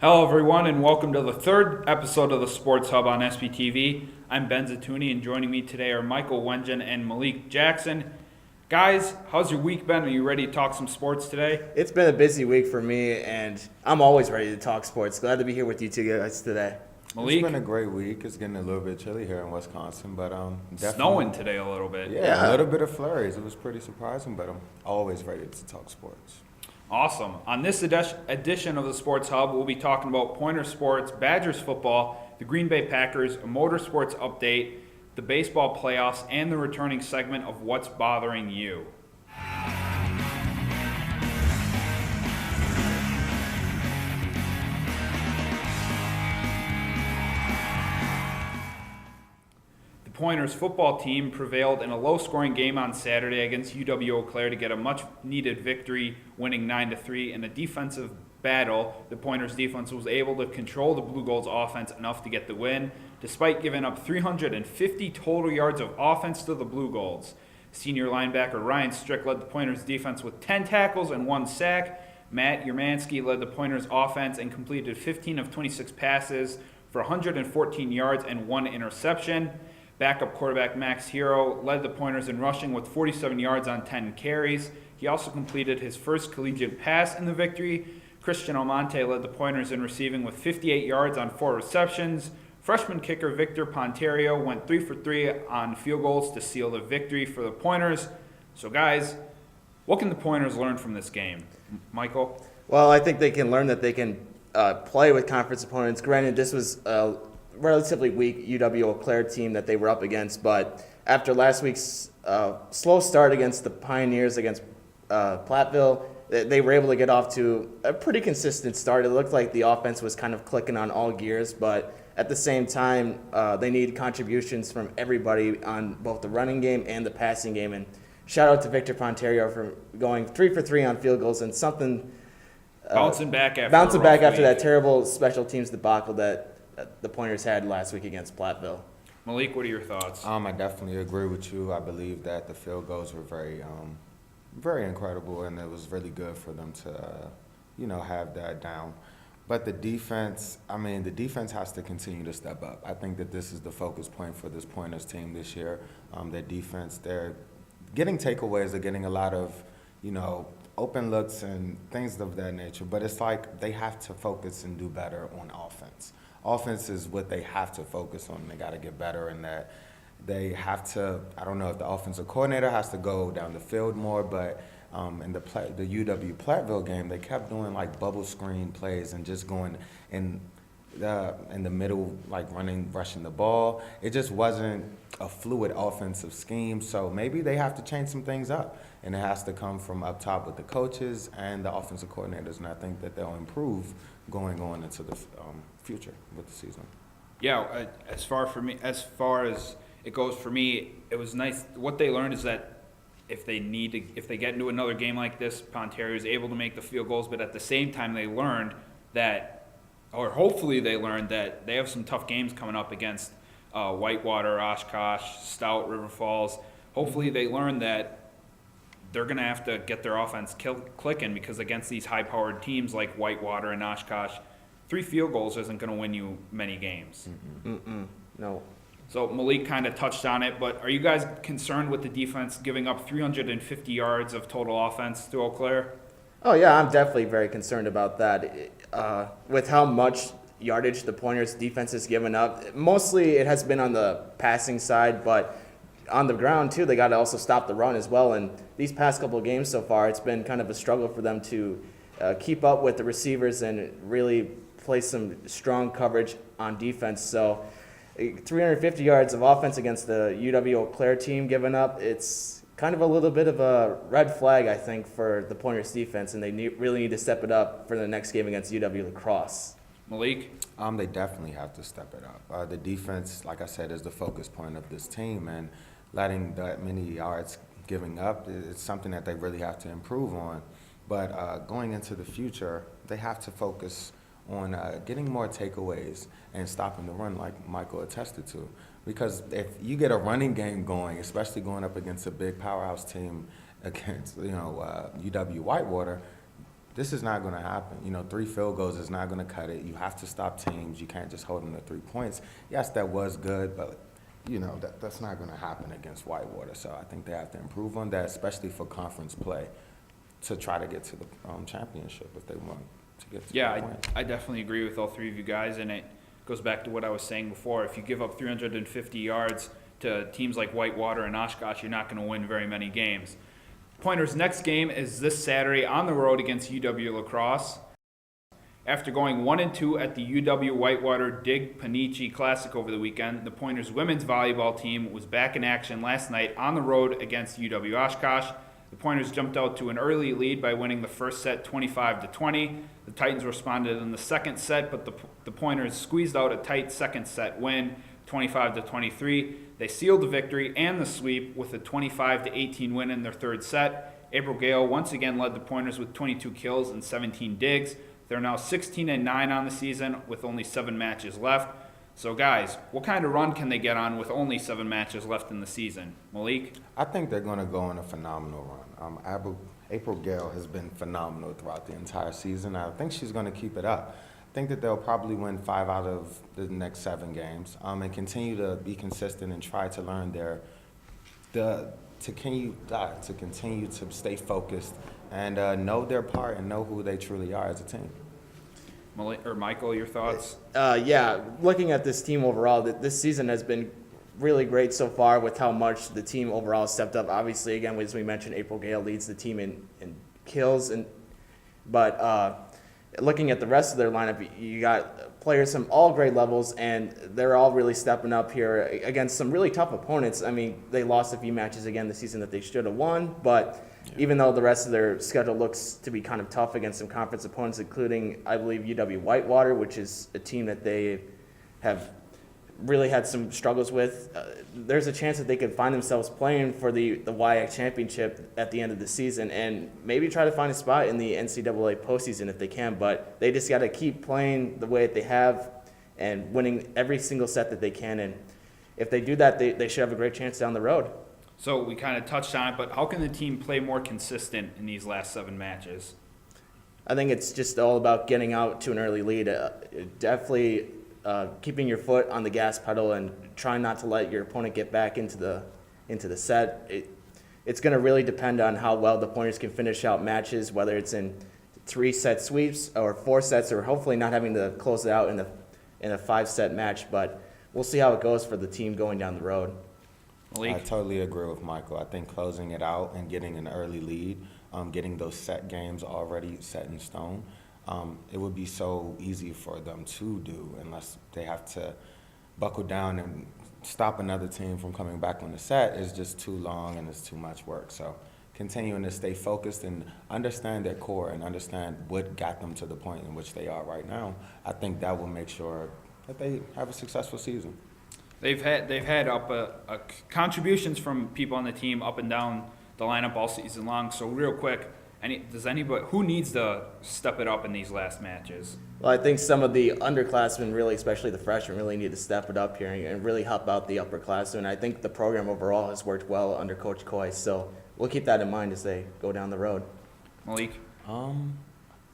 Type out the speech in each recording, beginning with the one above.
Hello, everyone, and welcome to the third episode of the Sports Hub on SBTV. I'm Ben Zitouni, and joining me today are Michael Wengrzyn and Malik Jackson. Guys, how's your week been? Are you ready to talk some sports today? It's been a busy week for me, and I'm always ready to talk sports. Glad to be here with you two guys today. Malik? It's been a great week. It's getting a little bit chilly here in Wisconsin, but definitely Snowing today a little bit. Yeah, a little bit of flurries. It was pretty surprising, but I'm always ready to talk sports. Awesome. On this edition of the Sports Hub, we'll be talking about Pointer Sports, Badgers football, the Green Bay Packers, a Motorsports update, the baseball playoffs, and the returning segment of What's Bothering You. Pointers football team prevailed in a low-scoring game on Saturday against UW-Eau Claire to get a much-needed victory, winning 9-3. In a defensive battle, the Pointers defense was able to control the Blue Gold's offense enough to get the win, despite giving up 350 total yards of offense to the Blue Golds. Senior linebacker Ryan Strick led the Pointers defense with 10 tackles and 1 sack. Matt Yermansky led the Pointers offense and completed 15 of 26 passes for 114 yards and 1 interception. Backup quarterback Max Hero led the Pointers in rushing with 47 yards on 10 carries. He also completed his first collegiate pass in the victory. Christian Almonte led the Pointers in receiving with 58 yards on 4 receptions. Freshman kicker Victor Ponterio went 3 for 3 on field goals to seal the victory for the Pointers. So guys, what can the Pointers learn from this game? Michael? Well, I think they can learn that they can play with conference opponents. Granted, this was relatively weak UW-Eau Claire team that they were up against, but after last week's slow start against the Pioneers against Platteville, they were able to get off to a pretty consistent start. It looked like the offense was kind of clicking on all gears, but at the same time, they need contributions from everybody on both the running game and the passing game. And shout out to Victor Ponterio for going 3 for 3 on field goals and something Bouncing back after that terrible special teams debacle that the Pointers had last week against Platteville. Malik, what are your thoughts? I definitely agree with you. I believe that the field goals were very incredible, and it was really good for them to, have that down. But the defense has to continue to step up. I think that this is the focus point for this Pointers team this year. Their defense, they're getting takeaways, they're getting a lot of, open looks and things of that nature. But it's like they have to focus and do better on offense. Offense is what they have to focus on. They got to get better in that. They have to, I don't know if the offensive coordinator has to go down the field more, but in the UW Platteville game, they kept doing like bubble screen plays and just going in the middle, like rushing the ball. It just wasn't a fluid offensive scheme, so maybe they have to change some things up, and it has to come from up top with the coaches and the offensive coordinators, and I think that they'll improve going on into the future with the season. Yeah, as far as it goes for me, it was nice. What they learned is that if they get into another game like this, Ponterio is able to make the field goals, but at the same time they learned that, or hopefully they learned that they have some tough games coming up against Whitewater, Oshkosh, Stout, River Falls. Hopefully they learned that they're going to have to get their offense clicking, because against these high-powered teams like Whitewater and Oshkosh, 3 field goals isn't going to win you many games. No. So Malik kind of touched on it, but are you guys concerned with the defense giving up 350 yards of total offense to Eau Claire? Oh, yeah, I'm definitely very concerned about that. With how much yardage the Pointers defense has given up, mostly it has been on the passing side, but on the ground, too, they got to also stop the run as well. And these past couple of games so far, it's been kind of a struggle for them to keep up with the receivers and really play some strong coverage on defense. So 350 yards of offense against the UW-Eau Claire team given up, it's kind of a little bit of a red flag, I think, for the Pointers defense, and they really need to step it up for the next game against UW La Crosse. Malik? They definitely have to step it up. The defense, like I said, is the focus point of this team, and letting that many yards giving up is something that they really have to improve on. But going into the future, they have to focus on getting more takeaways and stopping the run, like Michael attested to. Because if you get a running game going, especially going up against a big powerhouse team against UW Whitewater, this is not going to happen. 3 field goals is not going to cut it. You have to stop teams. You can't just hold them to 3 points. Yes, that was good, but that's not going to happen against Whitewater. So I think they have to improve on that, especially for conference play, to try to get to the championship if they want to get to that point. I definitely agree with all three of you guys, and it goes back to what I was saying before. If you give up 350 yards to teams like Whitewater and Oshkosh, you're not going to win very many games. Pointers' next game is this Saturday on the road against UW La Crosse. After going 1-2 at the UW Whitewater Dig Panici Classic over the weekend, the Pointers women's volleyball team was back in action last night on the road against UW Oshkosh. The Pointers jumped out to an early lead by winning the first set 25-20. The Titans responded in the second set, but the Pointers squeezed out a tight second set win, 25-23. They sealed the victory and the sweep with a 25-18 win in their third set. April Gale once again led the Pointers with 22 kills and 17 digs. They're now 16-9 on the season with only 7 matches left. So guys, what kind of run can they get on with only 7 matches left in the season? Malik? I think they're going to go on a phenomenal run. April Gale has been phenomenal throughout the entire season. I think she's going to keep it up. I think that they'll probably win 5 out of the next 7 games, and continue to be consistent and try to learn to continue to stay focused and know their part and know who they truly are as a team. Michael, your thoughts? Yeah, looking at this team overall, this season has been really great so far with how much the team overall stepped up. Obviously, again, as we mentioned, April Gale leads the team in kills, but looking at the rest of their lineup, you got players from all grade levels, and they're all really stepping up here against some really tough opponents. I mean, they lost a few matches again this season that they should have won, but even though the rest of their schedule looks to be kind of tough against some conference opponents, including, I believe, UW Whitewater, which is a team that they have really had some struggles with, there's a chance that they could find themselves playing for the WIAC championship at the end of the season and maybe try to find a spot in the NCAA postseason if they can. But they just got to keep playing the way that they have and winning every single set that they can. And if they do that, they should have a great chance down the road. So we kind of touched on it, but how can the team play more consistent in these last 7 matches? I think it's just all about getting out to an early lead. Definitely keeping your foot on the gas pedal and trying not to let your opponent get back into the set. It's going to really depend on how well the Pointers can finish out matches, whether it's in 3-set sweeps or 4 sets, or hopefully not having to close it out in a 5-set match. But we'll see how it goes for the team going down the road. Malik? I totally agree with Michael. I think closing it out and getting an early lead, getting those set games already set in stone, it would be so easy for them to do unless they have to buckle down and stop another team from coming back on the set. Is just too long and it's too much work. So continuing to stay focused and understand their core and understand what got them to the point in which they are right now, I think that will make sure that they have a successful season. They've had contributions from people on the team up and down the lineup all season long. So real quick, who needs to step it up in these last matches? Well, I think some of the underclassmen, really, especially the freshmen, really need to step it up here and really help out the upperclassmen. I think the program overall has worked well under Coach Coy, so we'll keep that in mind as they go down the road. Malik?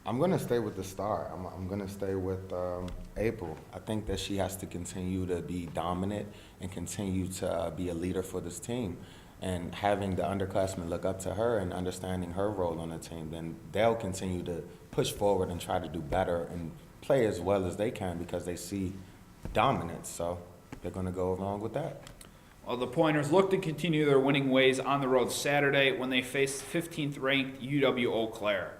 I'm going to stay with the star. I'm going to stay with April. I think that she has to continue to be dominant and continue to be a leader for this team. And having the underclassmen look up to her and understanding her role on the team, then they'll continue to push forward and try to do better and play as well as they can because they see dominance. So they're going to go along with that. Well, the Pointers look to continue their winning ways on the road Saturday when they face 15th-ranked UW Eau Claire.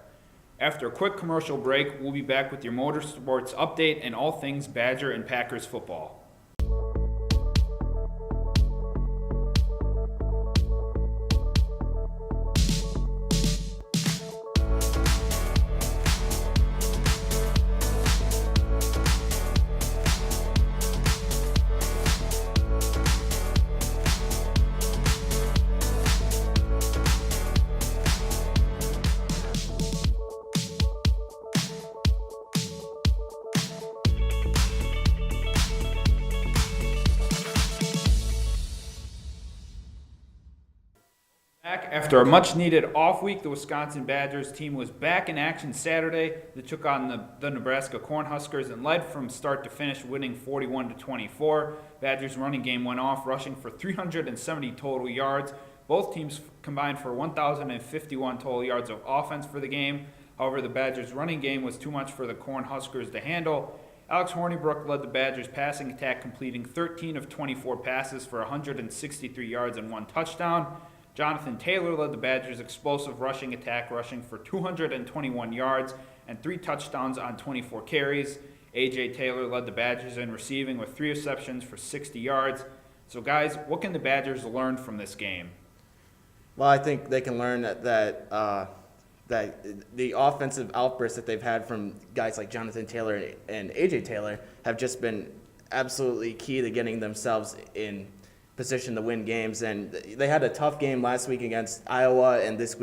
After a quick commercial break, we'll be back with your Motorsports update and all things Badger and Packers football. After a much-needed off week, the Wisconsin Badgers team was back in action Saturday. They took on the Nebraska Cornhuskers and led from start to finish, winning 41-24. Badgers' running game went off, rushing for 370 total yards. Both teams combined for 1,051 total yards of offense for the game. However, the Badgers' running game was too much for the Cornhuskers to handle. Alex Hornibrook led the Badgers' passing attack, completing 13 of 24 passes for 163 yards and 1 touchdown. Jonathan Taylor led the Badgers' explosive rushing attack, rushing for 221 yards and 3 touchdowns on 24 carries. A.J. Taylor led the Badgers in receiving with 3 receptions for 60 yards. So, guys, what can the Badgers learn from this game? Well, I think they can learn that the offensive outbursts that they've had from guys like Jonathan Taylor and A.J. Taylor have just been absolutely key to getting themselves in position to win games. And they had a tough game last week against Iowa, and this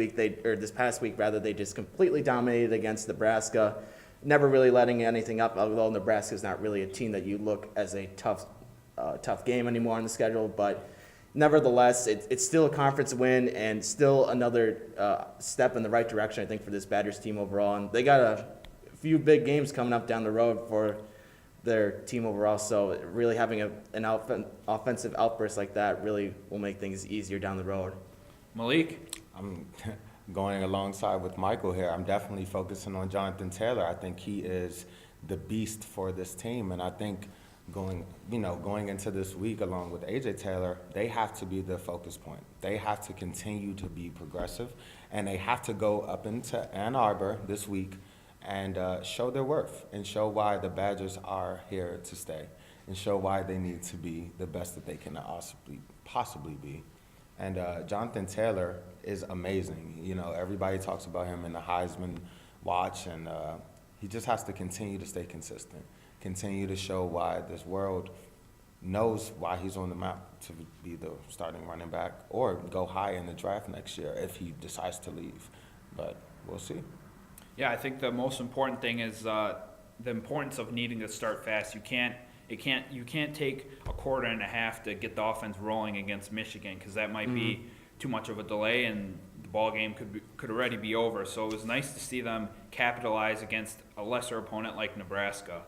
past week they just completely dominated against Nebraska, never really letting anything up, although Nebraska's not really a team that you look as a tough game anymore on the schedule. But nevertheless, it's still a conference win and still another step in the right direction, I think, for this Badgers team overall. And they got a few big games coming up down the road for their team overall. So really having an offensive outburst like that really will make things easier down the road. Malik? I'm going alongside with Michael here. I'm definitely focusing on Jonathan Taylor. I think he is the beast for this team, and I think going into this week along with AJ Taylor, they have to be the focus point. They have to continue to be progressive, and they have to go up into Ann Arbor this week and show their worth and show why the Badgers are here to stay and show why they need to be the best that they can possibly be. And Jonathan Taylor is amazing. You know, everybody talks about him in the Heisman watch, and he just has to continue to stay consistent. Continue to show why this world knows why he's on the map to be the starting running back or go high in the draft next year if he decides to leave. But we'll see. Yeah, I think the most important thing is the importance of needing to start fast. You can't take a quarter and a half to get the offense rolling against Michigan, because that might be too much of a delay and the ball game could already be over. So it was nice to see them capitalize against a lesser opponent like Nebraska.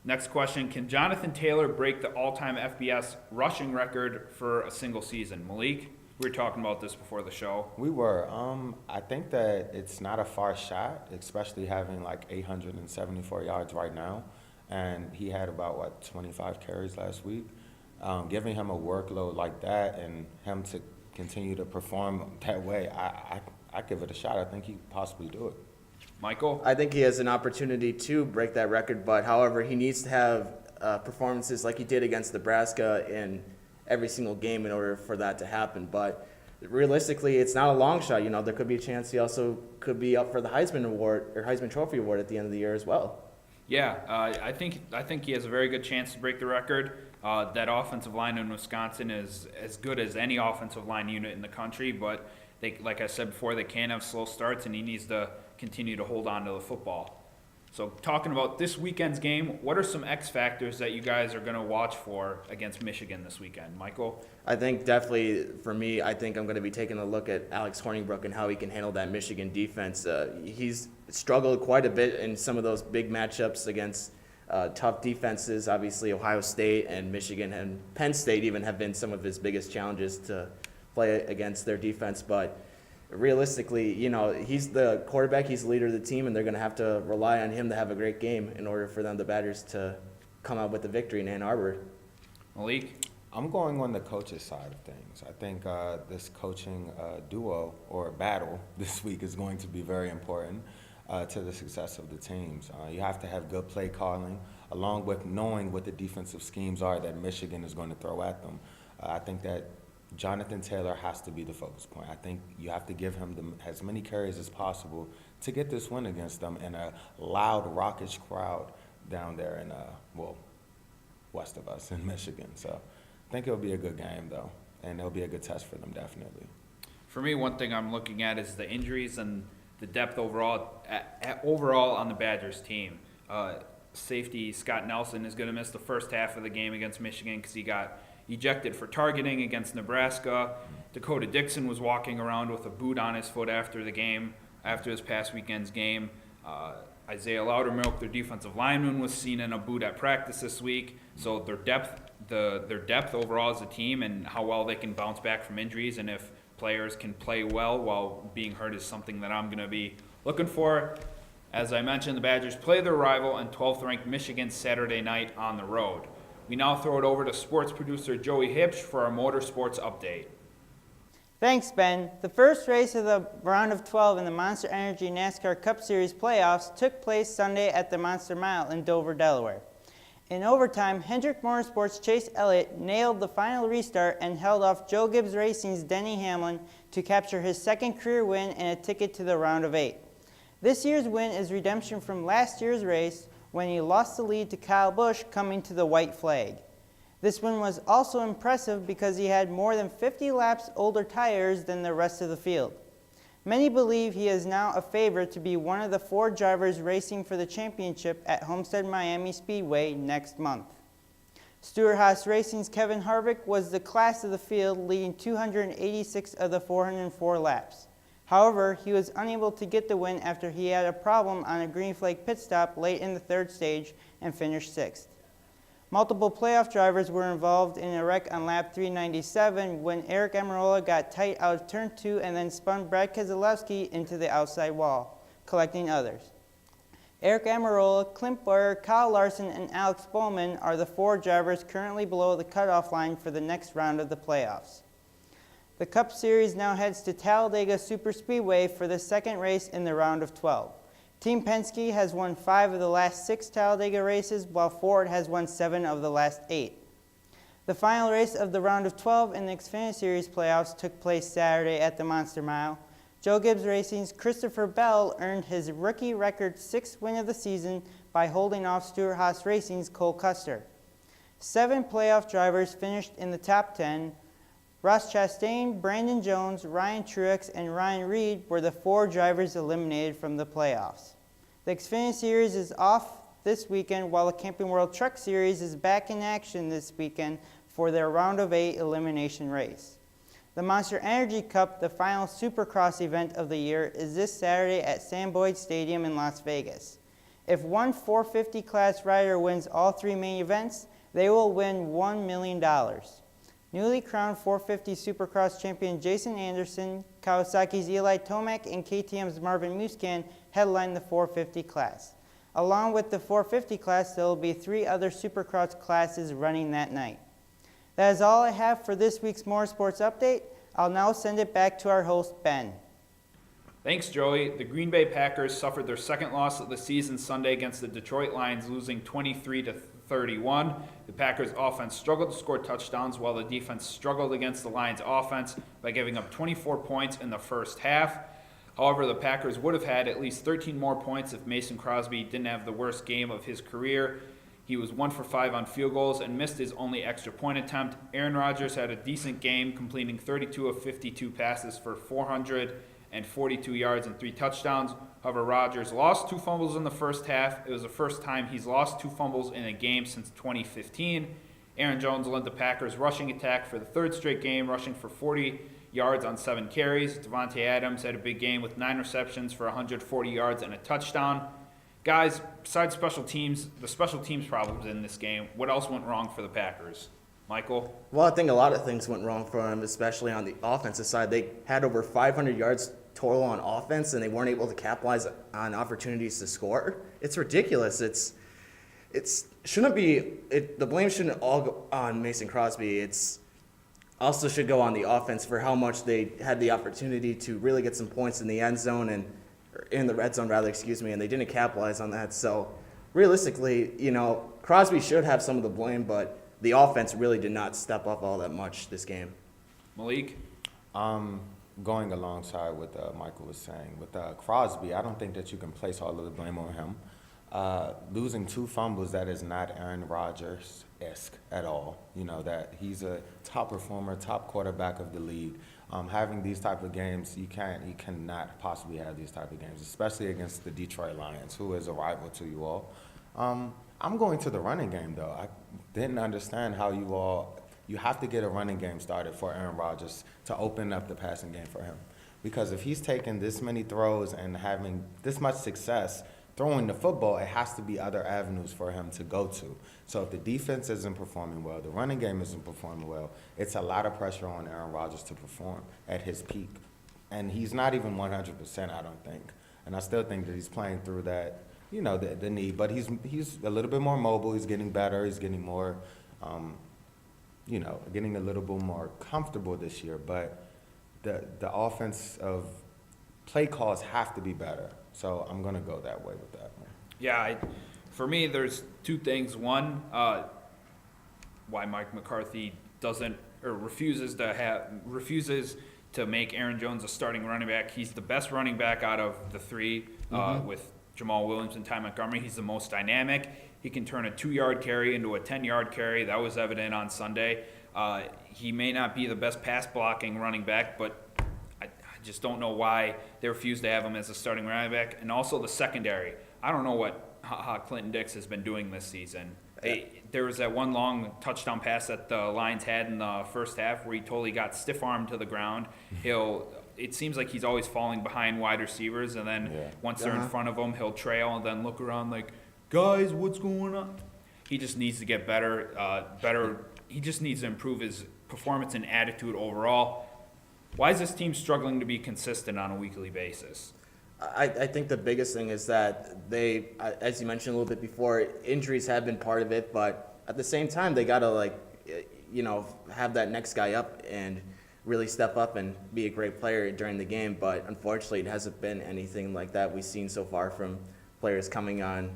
Next question, can Jonathan Taylor break the all-time FBS rushing record for a single season? Malik, we were talking about this before the show. We were. I think that it's not a far shot, especially having like 874 yards right now. And he had about, 25 carries last week. Giving him a workload like that and him to continue to perform that way, I give it a shot. I think he could possibly do it. Michael? I think he has an opportunity to break that record, but however, he needs to have performances like he did against Nebraska in every single game in order for that to happen. But realistically, it's not a long shot. You know, there could be a chance he also could be up for the Heisman Award or Heisman Trophy Award at the end of the year as well. Yeah, I think he has a very good chance to break the record. That offensive line in Wisconsin is as good as any offensive line unit in the country, but like I said before, they can have slow starts, and he needs to continue to hold on to the football. So talking about this weekend's game, what are some X factors that you guys are going to watch for against Michigan this weekend? Michael? I think definitely for me, I think I'm going to be taking a look at Alex Hornibrook and how he can handle that Michigan defense. He's struggled quite a bit in some of those big matchups against tough defenses. Obviously, Ohio State and Michigan and Penn State even have been some of his biggest challenges to play against their defense. But realistically, you know, he's the quarterback, he's the leader of the team, and they're going to have to rely on him to have a great game in order for them, the Badgers, to come out with the victory in Ann Arbor. Malik? I'm going on the coach's side of things. I think this coaching duo or battle this week is going to be very important to the success of the teams. You have to have good play calling, along with knowing what the defensive schemes are that Michigan is going to throw at them. I think that Jonathan Taylor has to be the focus point. I think you have to give him as many carries as possible to get this win against them in a loud, raucous crowd down there in, west of us in Michigan. So I think it'll be a good game, though, and it'll be a good test for them, definitely. For me, one thing I'm looking at is the injuries and the depth overall overall on the Badgers team. Safety Scott Nelson is going to miss the first half of the game against Michigan because he got ejected for targeting against Nebraska. Dakota Dixon was walking around with a boot on his foot after the game, after this past weekend's game. Isaiah Loudermilk, their defensive lineman, was seen in a boot at practice this week. So their depth overall as a team and how well they can bounce back from injuries and if players can play well while being hurt is something that I'm going to be looking for. As I mentioned, the Badgers play their rival and 12th-ranked Michigan Saturday night on the road. We now throw it over to sports producer Joey Huebsch for our Motorsports update. Thanks, Ben. The first race of the round of 12 in the Monster Energy NASCAR Cup Series playoffs took place Sunday at the Monster Mile in Dover, Delaware. In overtime, Hendrick Motorsports' Chase Elliott nailed the final restart and held off Joe Gibbs Racing's Denny Hamlin to capture his second career win and a ticket to the round of 8. This year's win is redemption from last year's race when he lost the lead to Kyle Busch coming to the white flag. This win was also impressive because he had more than 50 laps older tires than the rest of the field. Many believe he is now a favorite to be one of the 4 drivers racing for the championship at Homestead Miami Speedway next month. Stewart-Haas Racing's Kevin Harvick was the class of the field, leading 286 of the 404 laps. However, he was unable to get the win after he had a problem on a green flag pit stop late in the 3rd stage and finished 6th. Multiple playoff drivers were involved in a wreck on lap 397 when Eric Almirola got tight out of turn 2 and then spun Brad Keselowski into the outside wall, collecting others. Eric Almirola, Clint Bowyer, Kyle Larson, and Alex Bowman are the 4 drivers currently below the cutoff line for the next round of the playoffs. The Cup Series now heads to Talladega Superspeedway for the second race in the round of 12. Team Penske has won 5 of the last 6 Talladega races, while Ford has won 7 of the last 8. The final race of the round of 12 in the Xfinity Series playoffs took place Saturday at the Monster Mile. Joe Gibbs Racing's Christopher Bell earned his rookie record 6th win of the season by holding off Stewart-Haas Racing's Cole Custer. 7 playoff drivers finished in the top 10. Ross Chastain, Brandon Jones, Ryan Truex, and Ryan Reed were the 4 drivers eliminated from the playoffs. The Xfinity Series is off this weekend, while the Camping World Truck Series is back in action this weekend for their round of 8 elimination race. The Monster Energy Cup, the final Supercross event of the year, is this Saturday at Sam Boyd Stadium in Las Vegas. If one 450 class rider wins all 3 main events, they will win $1 million. Newly crowned 450 Supercross champion Jason Anderson, Kawasaki's Eli Tomac, and KTM's Marvin Musquin headline the 450 class. Along with the 450 class, there will be 3 other Supercross classes running that night. That is all I have for this week's Motorsports Update. I'll now send it back to our host, Ben. Thanks, Joey. The Green Bay Packers suffered their second loss of the season Sunday against the Detroit Lions, losing 23-31. The Packers' offense struggled to score touchdowns, while the defense struggled against the Lions' offense by giving up 24 points in the first half. However, the Packers would have had at least 13 more points if Mason Crosby didn't have the worst game of his career. He was 1 for 5 on field goals and missed his only extra point attempt. Aaron Rodgers had a decent game, completing 32 of 52 passes for 442 yards and 3 touchdowns. However, Rodgers lost 2 fumbles in the first half. It was the first time he's lost 2 fumbles in a game since 2015. Aaron Jones led the Packers' rushing attack for the 3rd straight game, rushing for 40 yards on 7 carries. Devontae Adams had a big game with 9 receptions for 140 yards and a touchdown. Guys, besides special teams, the special teams problems in this game, what else went wrong for the Packers? Michael? Well, I think a lot of things went wrong for them, especially on the offensive side. They had over 500 yards total on offense, and they weren't able to capitalize on opportunities to score. It's ridiculous. The blame shouldn't all go on Mason Crosby. It's also should go on the offense for how much they had the opportunity to really get some points in the end zone and in the red zone rather, and they didn't capitalize on that. So realistically, Crosby should have some of the blame, but the offense really did not step up all that much this game. Malik? Going alongside what Michael was saying, with Crosby, I don't think that you can place all of the blame on him. Losing 2 fumbles, that is not Aaron Rodgers-esque at all. That he's a top performer, top quarterback of the league. Having these type of games, you cannot possibly have these type of games, especially against the Detroit Lions, who is a rival to you all. I'm going to the running game, though. I didn't understand how you all you have to get a running game started for Aaron Rodgers to open up the passing game for him. Because if he's taking this many throws and having this much success throwing the football, it has to be other avenues for him to go to. So if the defense isn't performing well, the running game isn't performing well, it's a lot of pressure on Aaron Rodgers to perform at his peak. And he's not even 100%, I don't think. And I still think that he's playing through that, you know, the need. But he's a little bit more mobile. He's getting better. He's getting more, you know, getting a little bit more comfortable this year. But the offense of play calls have to be better. So I'm going to go that way with that one. Yeah, for me, there's two things. One, why Mike McCarthy doesn't or refuses to make Aaron Jones a starting running back. He's the best running back out of the three with Jamal Williams and Ty Montgomery. He's the most dynamic. He can turn a 2-yard carry into a 10-yard carry. That was evident on Sunday. He may not be the best pass blocking running back, but I just don't know why they refuse to have him as a starting running back. And also the secondary. I don't know what Clinton Dix has been doing this season. There was that one long touchdown pass that the Lions had in the first half where he totally got stiff-armed to the ground. It seems like he's always falling behind wide receivers, and then once they're in front of him, he'll trail and then look around like, guys, what's going on? He just needs to get better. He just needs to improve his performance and attitude overall. Why is this team struggling to be consistent on a weekly basis? I think the biggest thing is that they, as you mentioned a little bit before, injuries have been part of it, but at the same time, they got to, have that next guy up and really step up and be a great player during the game. But unfortunately, it hasn't been anything like that we've seen so far from players coming in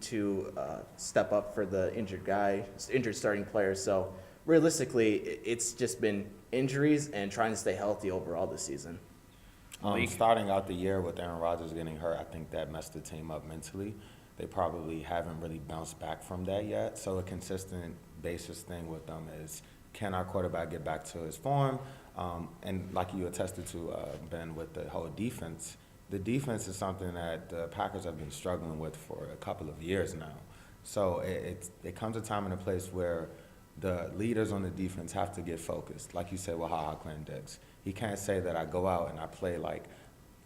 to step up for the injured starting player. So realistically, it's just been injuries and trying to stay healthy overall this season. Starting out the year with Aaron Rodgers getting hurt, I think that messed the team up mentally. They probably haven't really bounced back from that yet. So a consistent basis thing with them is, can our quarterback get back to his form? And like you attested to, Ben, with the whole defense, the defense is something that the Packers have been struggling with for a couple of years now. So it comes a time and a place where the leaders on the defense have to get focused. Like you said with Clinton Dix. He can't say that I go out and I play like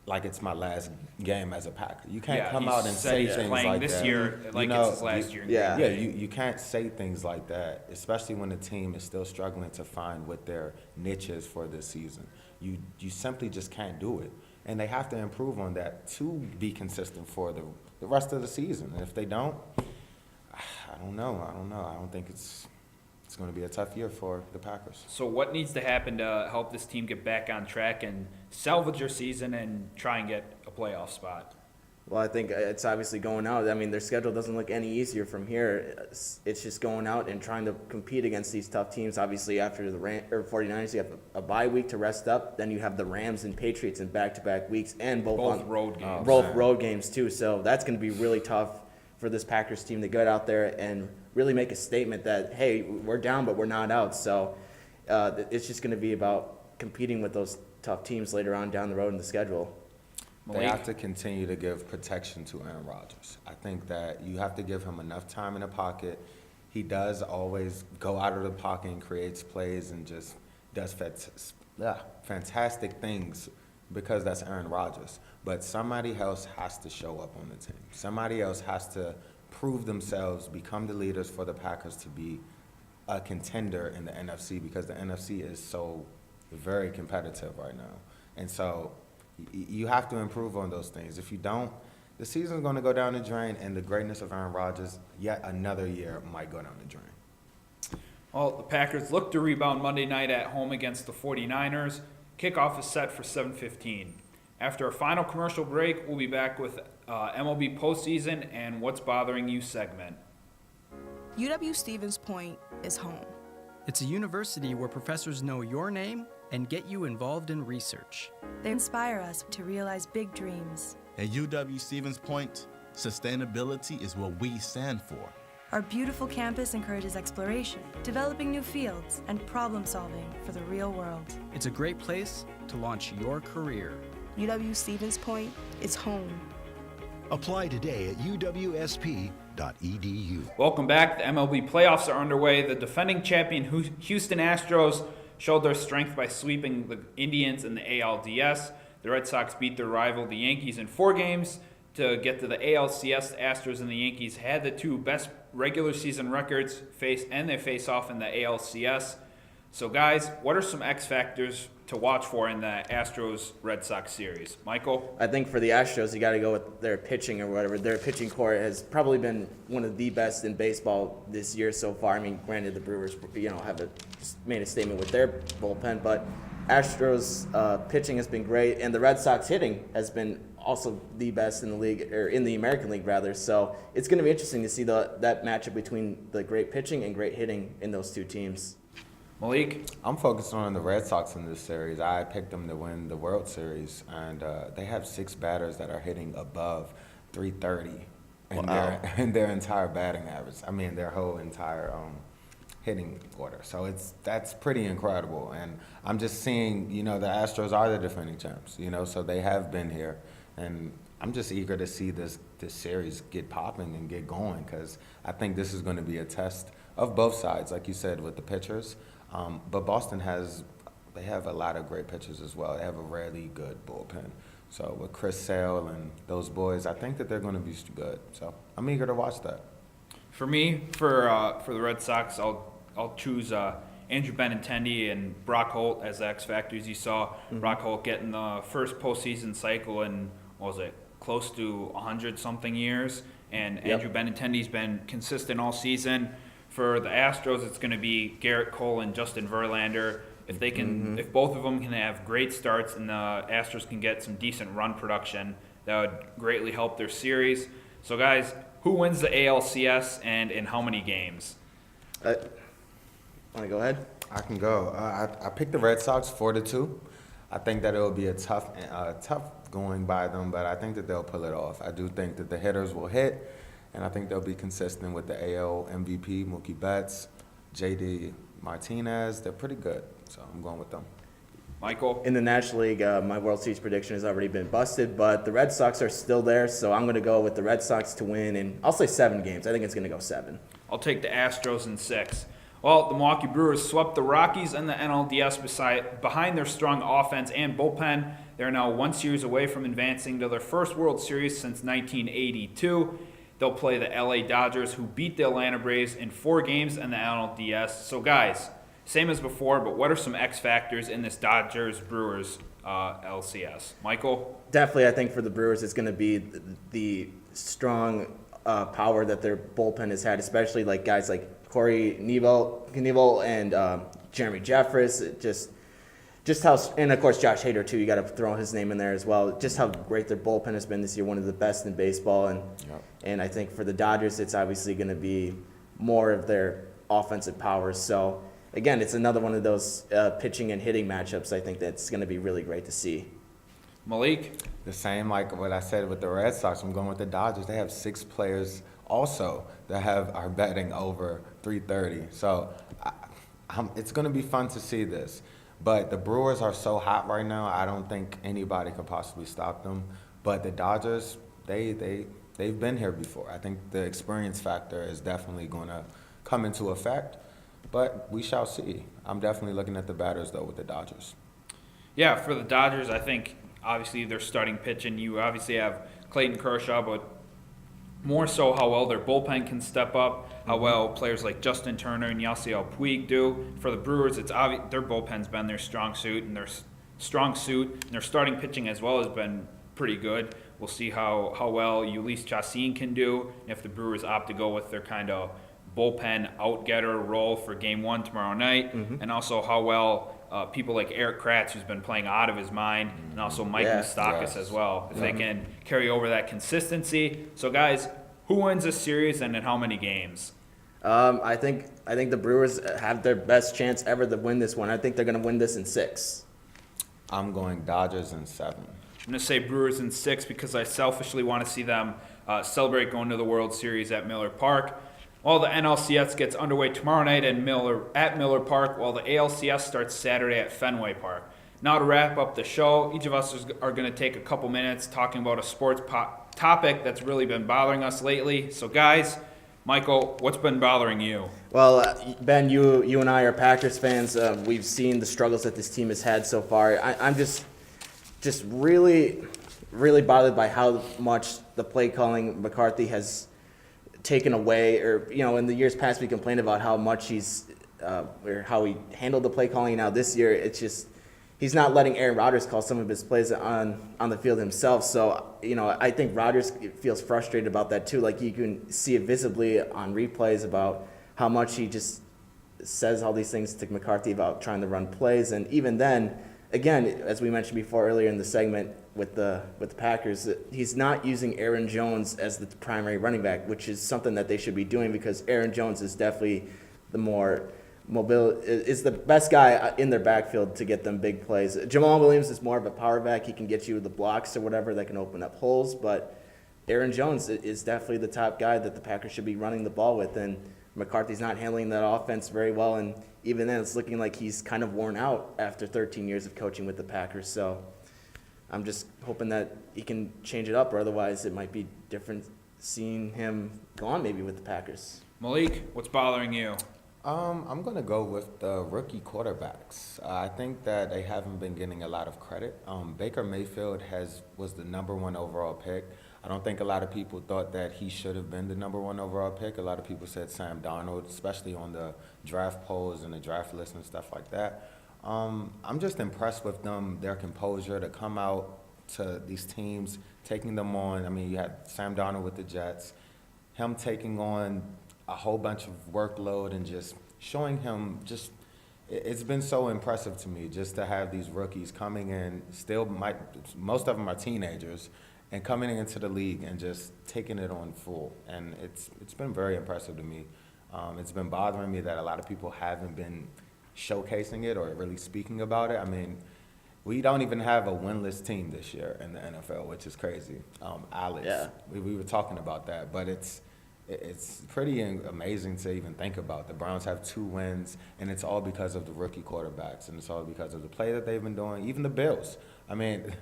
it's my last game as a Packer. You can't come out and say things like this that. year like it's his last year. You can't say things like that, especially when the team is still struggling to find what their niche is for this season. You simply just can't do it. And they have to improve on that to be consistent for the rest of the season. And if they don't, I don't know. I don't think it's going to be a tough year for the Packers. So what needs to happen to help this team get back on track and salvage your season and try and get a playoff spot? Well, I think it's obviously going out. I mean, their schedule doesn't look any easier from here. It's just going out and trying to compete against these tough teams. Obviously, after the 49ers, you have a bye week to rest up. Then you have the Rams and Patriots in back-to-back weeks, and both road games. Both road games, too. So that's going to be really tough for this Packers team to get out there and really make a statement that, hey, we're down, but we're not out. So it's just going to be about competing with those tough teams later on down the road in the schedule. They have to continue to give protection to Aaron Rodgers. I think that you have to give him enough time in the pocket. He does always go out of the pocket and creates plays and just does fantastic things because that's Aaron Rodgers. But somebody else has to show up on the team. Somebody else has to prove themselves, become the leaders for the Packers to be a contender in the NFC, because the NFC is so very competitive right now. And so you have to improve on those things. If you don't, the season's going to go down the drain, and the greatness of Aaron Rodgers, yet another year, might go down the drain. Well, the Packers look to rebound Monday night at home against the 49ers. Kickoff is set for 7:15. After a final commercial break, we'll be back with MLB postseason and What's Bothering You segment. UW-Stevens Point is home. It's a university where professors know your name and get you involved in research. They inspire us to realize big dreams. At UW-Stevens Point, sustainability is what we stand for. Our beautiful campus encourages exploration, developing new fields, and problem solving for the real world. It's a great place to launch your career. UW-Stevens Point is home. Apply today at uwsp.edu. Welcome back. The MLB playoffs are underway. The defending champion Houston Astros showed their strength by sweeping the Indians in the ALDS. The Red Sox beat their rival, the Yankees, in 4 games to get to the ALCS. The Astros and the Yankees had the 2 best regular season records and they face off in the ALCS. So, guys, what are some X factors to watch for in the Astros-Red Sox series? Michael? I think for the Astros, you got to go with their pitching or whatever. Their pitching core has probably been one of the best in baseball this year so far. I mean, granted, the Brewers, have made a statement with their bullpen, but Astros pitching has been great, and the Red Sox hitting has been also the best in the league, or in the American League rather. So it's going to be interesting to see that matchup between the great pitching and great hitting in those 2 teams. Malik? I'm focused on the Red Sox in this series. I picked them to win the World Series, and they have 6 batters that are hitting above 330 in their entire batting average. I mean, their whole entire hitting order. So that's pretty incredible. And I'm just seeing, the Astros are the defending champs, so they have been here. And I'm just eager to see this series get popping and get going, because I think this is going to be a test of both sides, like you said, with the pitchers. But Boston they have a lot of great pitchers as well. They have a really good bullpen. So with Chris Sale and those boys, I think that they're going to be good. So I'm eager to watch that. For me, for the Red Sox, I'll choose Andrew Benintendi and Brock Holt as the X factors. You saw Brock Holt getting the first postseason cycle in, close to 100-something years, and Andrew Benintendi's been consistent all season. For the Astros, it's going to be Garrett Cole and Justin Verlander. If they can, if both of them can have great starts and the Astros can get some decent run production, that would greatly help their series. So, guys, who wins the ALCS and in how many games? Want to go ahead? I can go. I picked the Red Sox 4-2. I think that it will be a tough going by them, but I think that they'll pull it off. I do think that the hitters will hit, and I think they'll be consistent with the AL MVP, Mookie Betts, J.D. Martinez. They're pretty good, so I'm going with them. Michael? In the National League, my World Series prediction has already been busted, but the Red Sox are still there, so I'm going to go with the Red Sox to win, and I'll say 7 games. I think it's going to go 7. I'll take the Astros in 6. Well, the Milwaukee Brewers swept the Rockies and the NLDS behind their strong offense and bullpen. They're now 1 series away from advancing to their first World Series since 1982. They'll play the LA Dodgers, who beat the Atlanta Braves in 4 games in the NLDS. So, guys, same as before, but what are some X factors in this Dodgers-Brewers LCS? Michael? Definitely, I think for the Brewers, it's going to be the strong power that their bullpen has had, especially like guys like Corey Knebel and Jeremy Jeffress. Just how, and of course Josh Hader too. You got to throw his name in there as well. Just how great their bullpen has been this year, one of the best in baseball. And I think for the Dodgers, it's obviously going to be more of their offensive powers. So again, it's another one of those pitching and hitting matchups. I think that's going to be really great to see. Malik? The same like what I said with the Red Sox. I'm going with the Dodgers. They have 6 players also that are betting over 330. So it's going to be fun to see this. But the Brewers are so hot right now, I don't think anybody could possibly stop them. But the Dodgers, they've been here before. I think the experience factor is definitely going to come into effect. But we shall see. I'm definitely looking at the batters, though, with the Dodgers. Yeah, for the Dodgers, I think obviously they're starting pitching. You obviously have Clayton Kershaw, but more so how well their bullpen can step up, how well players like Justin Turner and Yasiel Puig do. For the Brewers, it's obvious their bullpen's been their strong suit, and their starting pitching as well has been pretty good. We'll see how well Ulysses Chacin can do, if the Brewers opt to go with their kind of bullpen out-getter role for Game 1 tomorrow night, and also how well people like Eric Kratz, who's been playing out of his mind, and also Mike Moustakas as well, if they can carry over that consistency. So, guys, who wins this series and in how many games? I think the Brewers have their best chance ever to win this one. I think they're going to win this in 6. I'm going Dodgers in 7. I'm going to say Brewers in 6 because I selfishly want to see them celebrate going to the World Series at Miller Park. Well, the NLCS gets underway tomorrow night at Miller Park, while the ALCS starts Saturday at Fenway Park. Now to wrap up the show, each of us are going to take a couple minutes talking about a sports topic that's really been bothering us lately. So, guys, Michael, what's been bothering you? Well, Ben, you and I are Packers fans. We've seen the struggles that this team has had so far. I'm just really, really bothered by how much the play calling McCarthy has taken away. Or, in the years past, we complained about how much or how he handled the play calling. Now this year, it's just he's not letting Aaron Rodgers call some of his plays on the field himself. So, I think Rodgers feels frustrated about that too. Like, you can see it visibly on replays about how much he just says all these things to McCarthy about trying to run plays. And even then, again, as we mentioned before earlier in the segment with the Packers, he's not using Aaron Jones as the primary running back, which is something that they should be doing, because Aaron Jones is definitely the more mobile, is the best guy in their backfield to get them big plays. Jamal Williams is more of a power back. He can get you the blocks or whatever that can open up holes, but Aaron Jones is definitely the top guy that the Packers should be running the ball with, and McCarthy's not handling that offense very well, and even then it's looking like he's kind of worn out after 13 years of coaching with the Packers. So I'm just hoping that he can change it up, or otherwise it might be different seeing him gone maybe with the Packers. Malik, what's bothering you? I'm going to go with the rookie quarterbacks. I think that they haven't been getting a lot of credit. Baker Mayfield was the #1 overall pick. I don't think a lot of people thought that he should have been the #1 overall pick. A lot of people said Sam Darnold, especially on the draft polls and the draft list and stuff like that. I'm just impressed with them, their composure to come out to these teams, taking them on. I mean, you had Sam Darnold with the Jets, him taking on a whole bunch of workload and just showing him it's been so impressive to me just to have these rookies coming in, most of them are teenagers, and coming into the league and just taking it on full. And it's been very impressive to me. It's been bothering me that a lot of people haven't been showcasing it or really speaking about it. I mean, we don't even have a winless team this year in the NFL, which is crazy. Alex, Yeah. we were talking about that, but it's pretty amazing to even think about. The Browns have 2 wins, and it's all because of the rookie quarterbacks, and it's all because of the play that they've been doing. Even the Bills. I mean,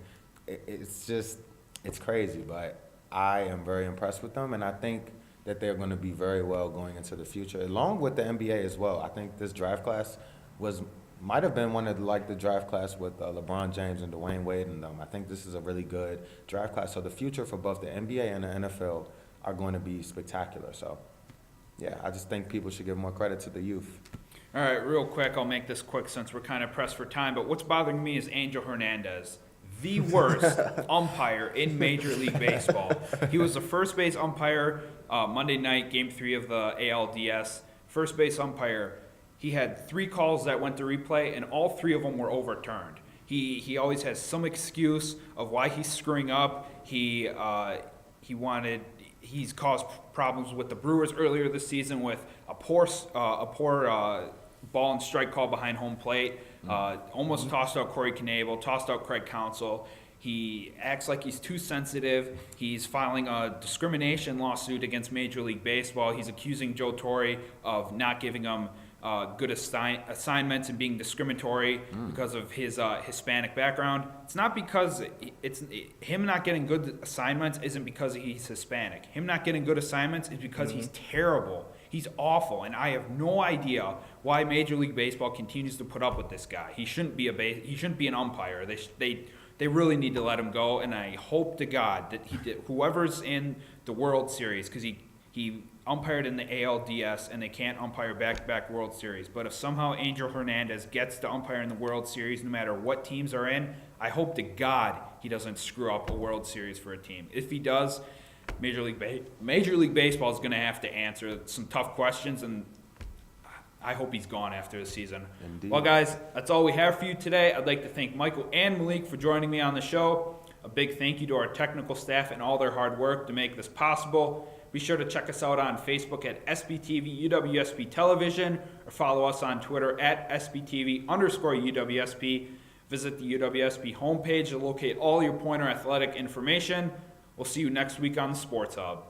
it's crazy, but I am very impressed with them, and I think that they're going to be very well going into the future, along with the NBA as well. I think this draft class might have been one of the draft class with LeBron James and Dwayne Wade and them. I think this is a really good draft class. So the future for both the NBA and the NFL are going to be spectacular. So, yeah, I just think people should give more credit to the youth. All right, real quick, I'll make this quick since we're kind of pressed for time, but what's bothering me is Angel Hernandez, the worst umpire in Major League Baseball. He was the first base umpire Monday night, Game 3 of the ALDS. First base umpire. He had 3 calls that went to replay, and all 3 of them were overturned. He always has some excuse of why he's screwing up. He's caused problems with the Brewers earlier this season with a poor ball and strike call behind home plate. Almost tossed out Corey Knebel, tossed out Craig Counsell. He acts like he's too sensitive. He's filing a discrimination lawsuit against Major League Baseball. He's accusing Joe Torre of not giving him good assignments and being discriminatory because of his Hispanic background. It's not because him not getting good assignments isn't because he's Hispanic. Him not getting good assignments is because he's terrible. He's awful, and I have no idea why Major League Baseball continues to put up with this guy. He shouldn't be he shouldn't be an umpire. They really need to let him go, and I hope to God that whoever's in the World Series, because he umpired in the ALDS, and they can't umpire back-to-back World Series. But if somehow Angel Hernandez gets to umpire in the World Series, no matter what teams are in, I hope to God he doesn't screw up a World Series for a team. If he does, Major League Baseball is going to have to answer some tough questions, and I hope he's gone after the season. Indeed. Well, guys, that's all we have for you today. I'd like to thank Michael and Malik for joining me on the show. A big thank you to our technical staff and all their hard work to make this possible. Be sure to check us out on Facebook at SBTV UWSP Television, or follow us on Twitter at SBTV_UWSP. Visit the UWSP homepage to locate all your Pointer athletic information. We'll see you next week on the Sports Hub.